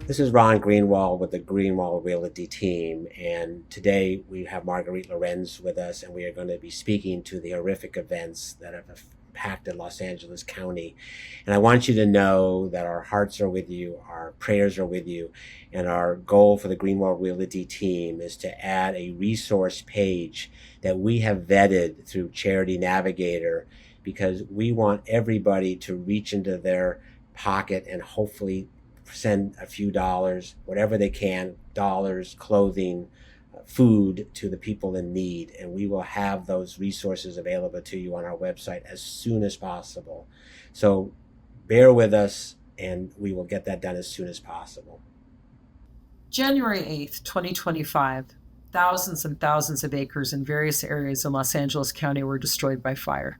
This is Ron Greenwald with the Greenwald Realty team, and today we have Marguerite Lorenz with us, and we are going to be speaking to the horrific events that have impacted Los Angeles County. And I want you to know that our hearts are with you, our prayers are with you, and our goal for the Greenwald Realty team is to add a resource page that we have vetted through Charity Navigator, because we want everybody to reach into their pocket and hopefully send a few dollars, whatever they can, dollars, clothing, food to the people in need. And we will have those resources available to you on our website as soon as possible. So bear with us and we will get that done as soon as possible. January 8th, 2025, thousands and thousands of acres in various areas in Los Angeles County were destroyed by fire.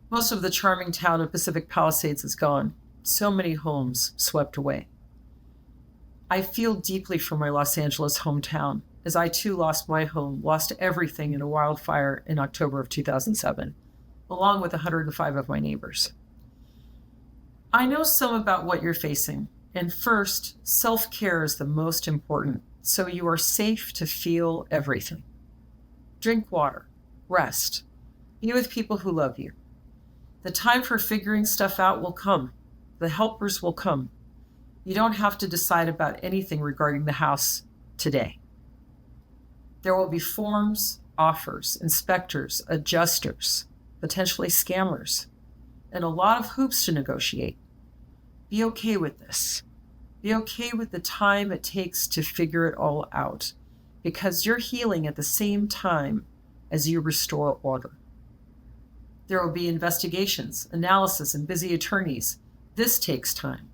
Most of the charming town of Pacific Palisades is gone. So many homes swept away. I feel deeply for my Los Angeles hometown, as I too lost my home, lost everything in a wildfire in October of 2007, along with 105 of my neighbors. I know some about what you're facing, and first, self-care is the most important, so you are safe to feel everything. Drink water, rest, be with people who love you. The time for figuring stuff out will come. The helpers will come. You don't have to decide about anything regarding the house today. There will be forms, offers, inspectors, adjusters, potentially scammers, and a lot of hoops to negotiate. Be okay with this. Be okay with the time it takes to figure it all out, because you're healing at the same time as you restore order. There will be investigations, analysis, and busy attorneys. This takes time.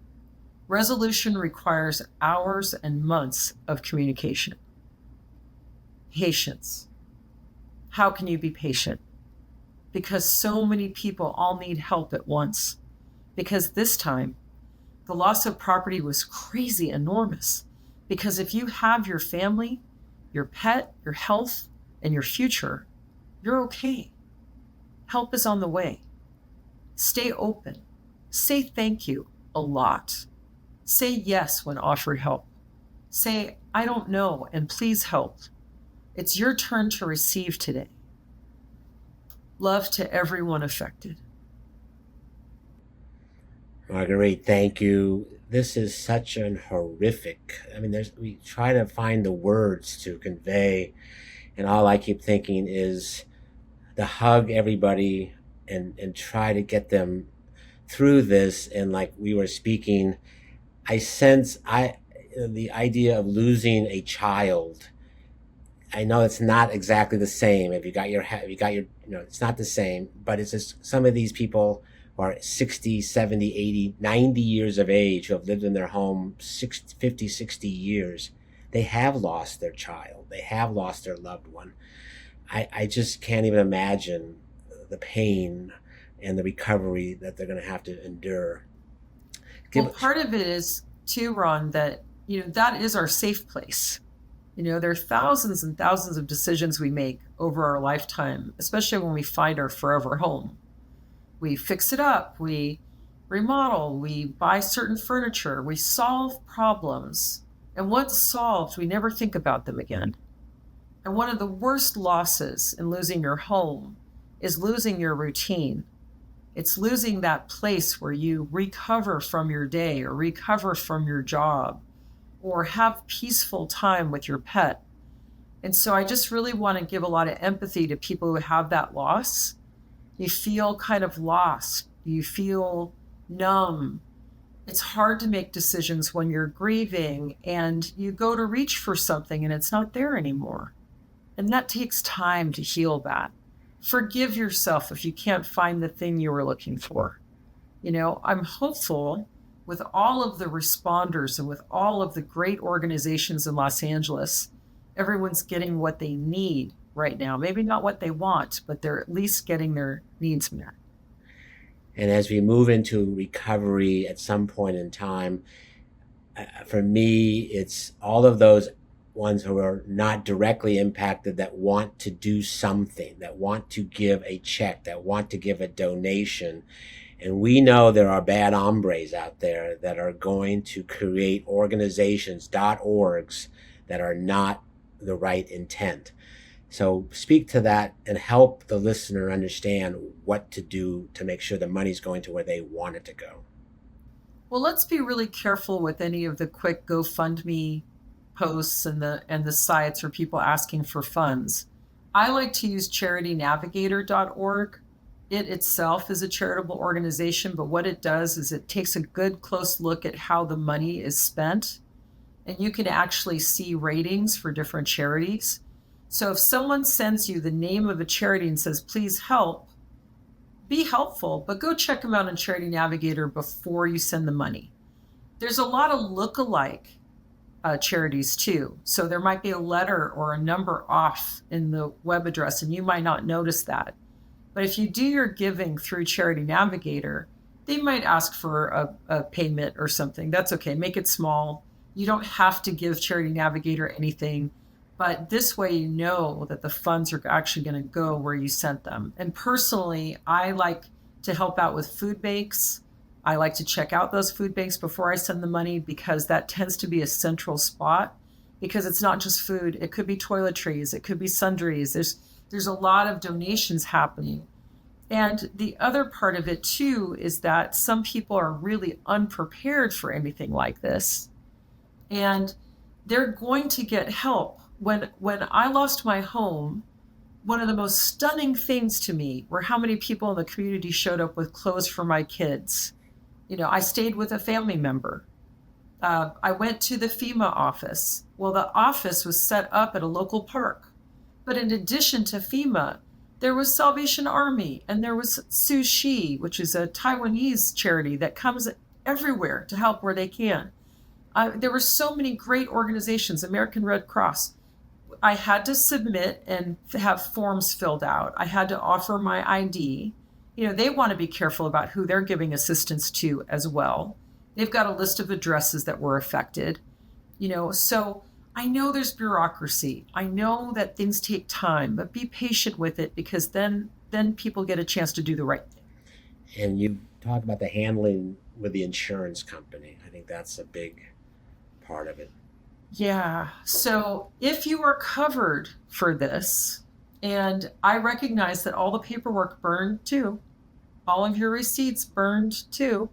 Resolution requires hours and months of communication. Patience. How can you be patient? Because so many people all need help at once. Because this time, the loss of property was crazy enormous. Because if you have your family, your pet, your health, and your future, you're okay. Help is on the way. Stay open. Say thank you a lot. Say yes when offered help. Say, I don't know, and please help. It's your turn to receive today. Love to everyone affected. Marguerite, thank you. This is such an horrific, we try to find the words to convey, and all I keep thinking is to hug everybody and try to get them through this. And like we were speaking, I sense the idea of losing a child. I know it's not exactly the same. If you got your, it's not the same, but it's just some of these people who are 60, 70, 80, 90 years of age, who have lived in their home 50, 60 years. They have lost their child. They have lost their loved one. I just can't even imagine the pain and the recovery that they're going to have to endure. Well, part of it is too, Ron, that, that is our safe place. There are thousands and thousands of decisions we make over our lifetime, especially when we find our forever home. We fix it up, we remodel, we buy certain furniture, we solve problems. And once solved, we never think about them again. And one of the worst losses in losing your home is losing your routine. It's losing that place where you recover from your day or recover from your job or have peaceful time with your pet. And so I just really want to give a lot of empathy to people who have that loss. You feel kind of lost. You feel numb. It's hard to make decisions when you're grieving and you go to reach for something and it's not there anymore. And that takes time to heal that. Forgive yourself if you can't find the thing you were looking for. I'm hopeful with all of the responders and with all of the great organizations in Los Angeles, everyone's getting what they need right now. Maybe not what they want, but they're at least getting their needs met. And as we move into recovery at some point in time, for me, it's all of those ones who are not directly impacted that want to do something, that want to give a check, that want to give a donation. And we know there are bad hombres out there that are going to create organizations, .orgs, that are not the right intent. So speak to that and help the listener understand what to do to make sure the money's going to where they want it to go. Well, let's be really careful with any of the quick GoFundMe posts and the sites or people asking for funds. I like to use charitynavigator.org. It itself is a charitable organization, but what it does is it takes a good close look at how the money is spent, and you can actually see ratings for different charities. So if someone sends you the name of a charity and says, please help, be helpful, but go check them out on Charity Navigator before you send the money. There's a lot of look-alike charities too. So there might be a letter or a number off in the web address, and you might not notice that. But if you do your giving through Charity Navigator, they might ask for a payment or something. That's okay. Make it small. You don't have to give Charity Navigator anything. But this way, you know that the funds are actually going to go where you sent them. And personally, I like to help out with food banks. I like to check out those food banks before I send the money, because that tends to be a central spot, because it's not just food. It could be toiletries. It could be sundries. There's a lot of donations happening. And the other part of it too is that some people are really unprepared for anything like this, and they're going to get help. When I lost my home, one of the most stunning things to me were how many people in the community showed up with clothes for my kids. I stayed with a family member. I went to the FEMA office. Well, the office was set up at a local park. But in addition to FEMA, there was Salvation Army, and there was Sushi, which is a Taiwanese charity that comes everywhere to help where they can. There were so many great organizations, American Red Cross. I had to submit and have forms filled out. I had to offer my ID. They want to be careful about who they're giving assistance to as well. They've got a list of addresses that were affected. So I know there's bureaucracy. I know that things take time, but be patient with it, because then people get a chance to do the right thing. And you talk about the handling with the insurance company. I think that's a big part of it. Yeah. So if you are covered for this, and I recognize that all the paperwork burned too, all of your receipts burned too,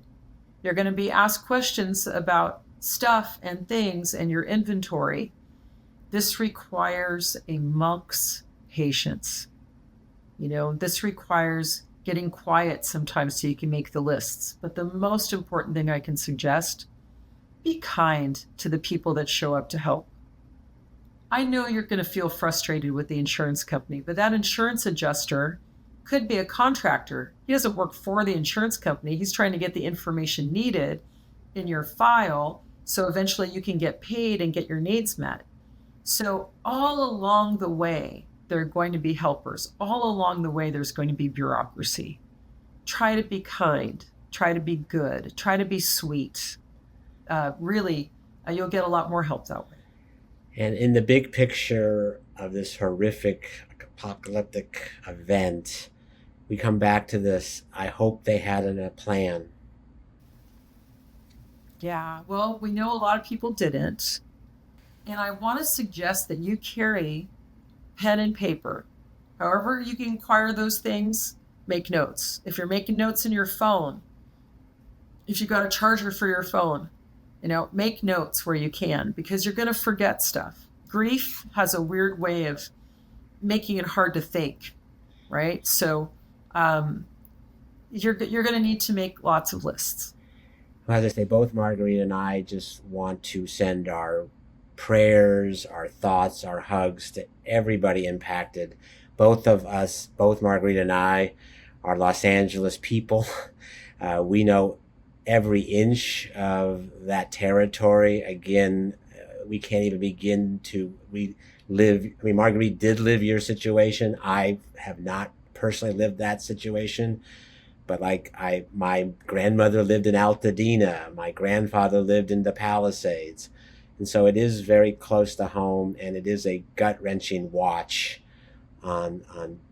you're going to be asked questions about stuff and things and your inventory. This requires a monk's patience. This requires getting quiet sometimes so you can make the lists. But the most important thing I can suggest, be kind to the people that show up to help. I know you're going to feel frustrated with the insurance company, but that insurance adjuster could be a contractor. He doesn't work for the insurance company. He's trying to get the information needed in your file so eventually you can get paid and get your needs met. So all along the way, there are going to be helpers. All along the way, there's going to be bureaucracy. Try to be kind. Try to be good. Try to be sweet. You'll get a lot more help that way. And in the big picture of this horrific apocalyptic event, we come back to this. I hope they had a plan. Yeah, well, we know a lot of people didn't. And I want to suggest that you carry pen and paper. However you can acquire those things, make notes. If you're making notes in your phone, if you've got a charger for your phone, make notes where you can, because you're going to forget stuff. Grief has a weird way of making it hard to think, right? So you're going to need to make lots of lists. Well, as I say, both Marguerite and I just want to send our prayers, our thoughts, our hugs to everybody impacted. Both of us, both Marguerite and I, are Los Angeles people. We know every inch of that territory. Again, we can't even begin to Marguerite did live your situation. I have not personally lived that situation, but my grandmother lived in Altadena. My grandfather lived in the Palisades. And so it is very close to home, and it is a gut-wrenching watch on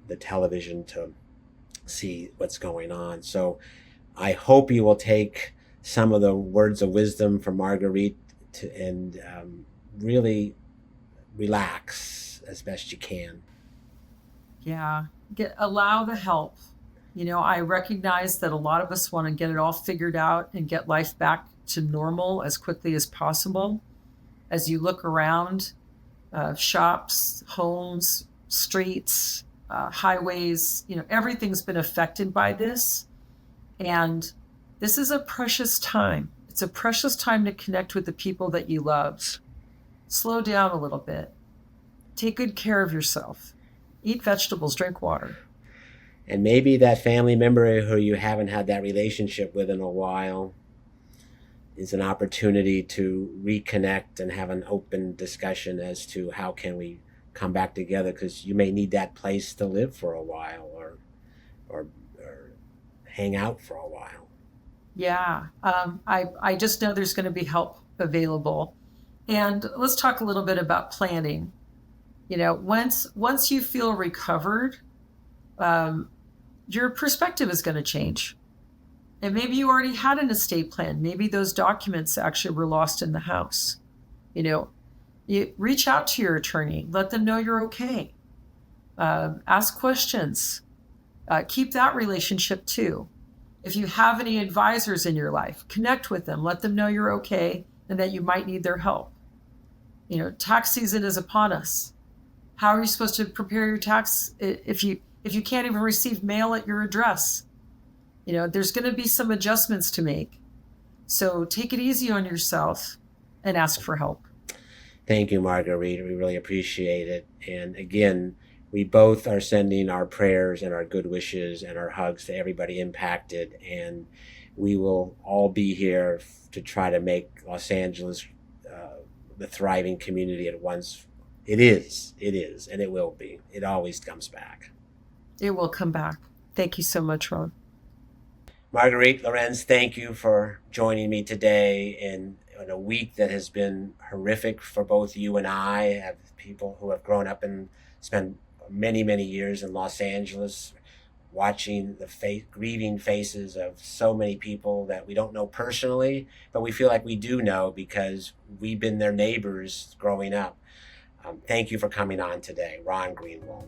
the television to see what's going on. So I hope you will take some of the words of wisdom from Marguerite and really relax as best you can. Yeah, allow the help. I recognize that a lot of us want to get it all figured out and get life back to normal as quickly as possible. As you look around, shops, homes, streets, highways, everything's been affected by this. And this is a precious time. It's a precious time to connect with the people that you love. Slow down a little bit. Take good care of yourself. Eat vegetables, drink water. And maybe that family member who you haven't had that relationship with in a while is an opportunity to reconnect and have an open discussion as to how can we come back together, because you may need that place to live for a while or hang out for a while. Yeah, I just know there's going to be help available. And let's talk a little bit about planning. Once you feel recovered, your perspective is going to change. And maybe you already had an estate plan. Maybe those documents actually were lost in the house. You reach out to your attorney. Let them know you're okay. Ask questions. Keep that relationship too. If you have any advisors in your life, connect with them. Let them know you're okay and that you might need their help. Tax season is upon us. How are you supposed to prepare your tax if you can't even receive mail at your address? There's going to be some adjustments to make. So take it easy on yourself and ask for help. Thank you, Marguerite. We really appreciate it. And again, we both are sending our prayers and our good wishes and our hugs to everybody impacted. And we will all be here to try to make Los Angeles the thriving community it once. It is, and it will be. It always comes back. It will come back. Thank you so much, Ron. Marguerite Lorenz, thank you for joining me today in a week that has been horrific for both you and I. Have people who have grown up and spent many, many years in Los Angeles watching the grieving faces of so many people that we don't know personally, but we feel like we do know because we've been their neighbors growing up. Thank you for coming on today, Ron Greenwald.